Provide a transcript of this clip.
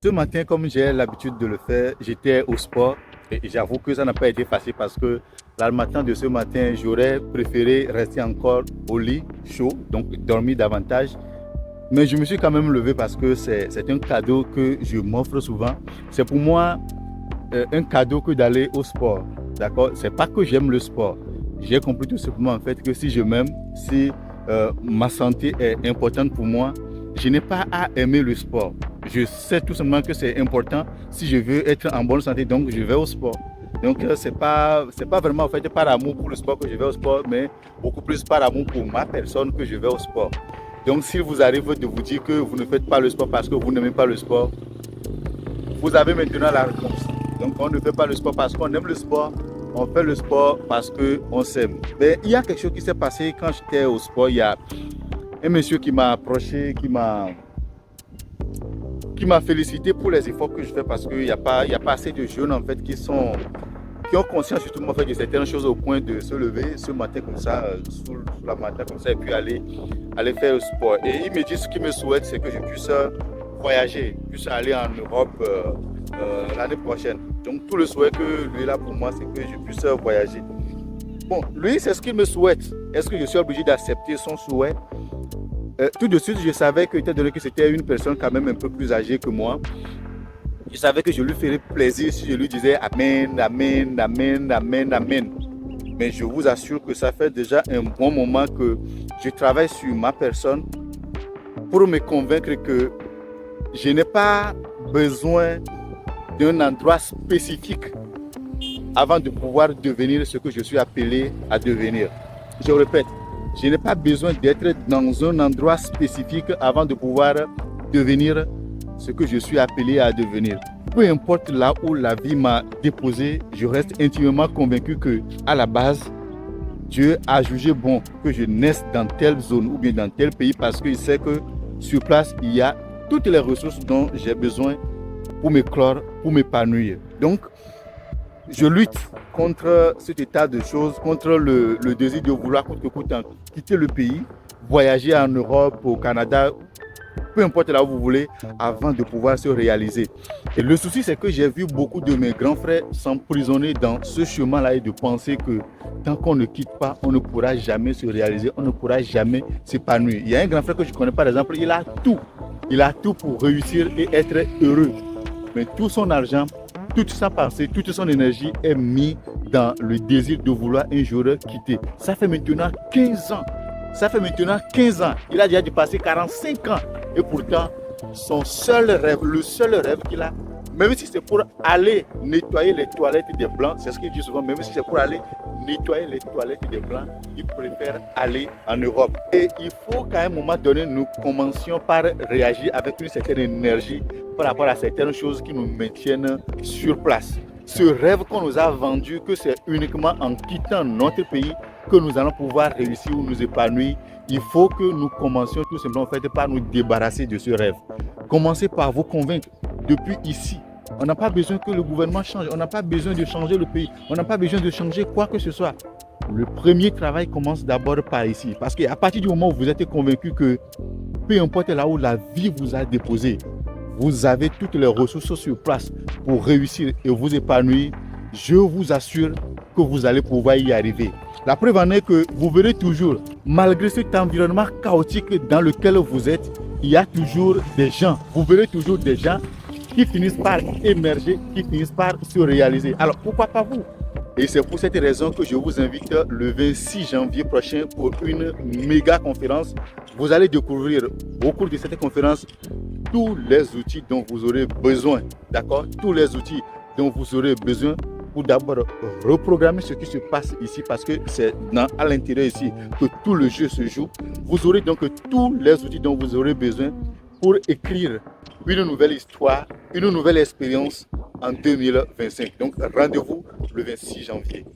Ce matin, comme j'ai l'habitude de le faire, j'étais au sport et j'avoue que ça n'a pas été facile parce que là, le matin de ce matin, j'aurais préféré rester encore au lit chaud, donc dormir davantage. Mais je me suis quand même levé parce que c'est un cadeau que je m'offre souvent. C'est pour moi un cadeau que d'aller au sport. D'accord? C'est pas que j'aime le sport. J'ai compris tout simplement en fait que si je m'aime, si ma santé est importante pour moi, je n'ai pas à aimer le sport. Je sais tout simplement que c'est important si je veux être en bonne santé, donc je vais au sport. Donc c'est pas vraiment en fait par amour pour le sport que je vais au sport, mais beaucoup plus par amour pour ma personne que je vais au sport. Donc s'il vous arrive de vous dire que vous ne faites pas le sport parce que vous n'aimez pas le sport, vous avez maintenant la réponse. Donc on ne fait pas le sport parce qu'on aime le sport, on fait le sport parce qu'on s'aime. Mais il y a quelque chose qui s'est passé quand j'étais au sport. Il y a un monsieur qui m'a approché, qui m'a félicité pour les efforts que je fais parce qu'il n'y a pas assez de jeunes en fait qui ont conscience justement en fait, de certaines choses au point de se lever ce matin comme ça, sous la matin comme ça, et puis aller faire le sport. Et il me dit ce qu'il me souhaite, c'est que je puisse voyager, puisse aller en Europe l'année prochaine. Donc tout le souhait que lui a pour moi, c'est que je puisse voyager. Bon, lui, c'est ce qu'il me souhaite. Est-ce que je suis obligé d'accepter son souhait? Tout de suite, je savais que, étant donné que c'était une personne quand même un peu plus âgée que moi, je savais que je lui ferais plaisir si je lui disais Amen, Amen, Amen, Amen, Amen. Mais je vous assure que ça fait déjà un bon moment que je travaille sur ma personne pour me convaincre que je n'ai pas besoin d'un endroit spécifique avant de pouvoir devenir ce que je suis appelé à devenir. Je répète, je n'ai pas besoin d'être dans un endroit spécifique avant de pouvoir devenir ce que je suis appelé à devenir. Peu importe là où la vie m'a déposé, je reste intimement convaincu que, à la base, Dieu a jugé bon que je naisse dans telle zone ou bien dans tel pays parce qu'il sait que sur place, il y a toutes les ressources dont j'ai besoin pour m'éclore, pour m'épanouir. Donc, je lutte contre cet état de choses, contre le désir de vouloir coûte que coûte quitter le pays, voyager en Europe, au Canada, peu importe là où vous voulez, avant de pouvoir se réaliser. Et le souci, c'est que j'ai vu beaucoup de mes grands frères s'emprisonner dans ce chemin-là et de penser que tant qu'on ne quitte pas, on ne pourra jamais se réaliser, on ne pourra jamais s'épanouir. Il y a un grand frère que je connais par exemple, il a tout. Il a tout pour réussir et être heureux. Mais tout son argent, toute sa pensée, toute son énergie est mise dans le désir de vouloir un jour quitter. Ça fait maintenant 15 ans. Ça fait maintenant 15 ans. Il a déjà dépassé 45 ans. Et pourtant, son seul rêve, le seul rêve qu'il a, même si c'est pour aller nettoyer les toilettes des Blancs, c'est ce qu'il dit souvent, même si c'est pour aller nettoyer les toilettes des Blancs, il préfère aller en Europe. Et il faut qu'à un moment donné, nous commencions par réagir avec une certaine énergie par rapport à certaines choses qui nous maintiennent sur place. Ce rêve qu'on nous a vendu, que c'est uniquement en quittant notre pays que nous allons pouvoir réussir ou nous épanouir, il faut que nous commencions tout simplement en fait, par nous débarrasser de ce rêve. Commencez par vous convaincre depuis ici. On n'a pas besoin que le gouvernement change, on n'a pas besoin de changer le pays, on n'a pas besoin de changer quoi que ce soit. Le premier travail commence d'abord par ici. Parce qu'à partir du moment où vous êtes convaincu que peu importe là où la vie vous a déposé, vous avez toutes les ressources sur place pour réussir et vous épanouir, je vous assure que vous allez pouvoir y arriver. La preuve en est que vous verrez toujours, malgré cet environnement chaotique dans lequel vous êtes, il y a toujours des gens, vous verrez toujours des gens qui finissent par émerger, qui finissent par se réaliser. Alors pourquoi pas vous? Et c'est pour cette raison que je vous invite le 26 janvier prochain pour une méga conférence. Vous allez découvrir au cours de cette conférence tous les outils dont vous aurez besoin. D'accord? Tous les outils dont vous aurez besoin pour d'abord reprogrammer ce qui se passe ici parce que c'est à l'intérieur ici que tout le jeu se joue. Vous aurez donc tous les outils dont vous aurez besoin pour écrire une nouvelle histoire, une nouvelle expérience en 2025. Donc rendez-vous le 26 janvier.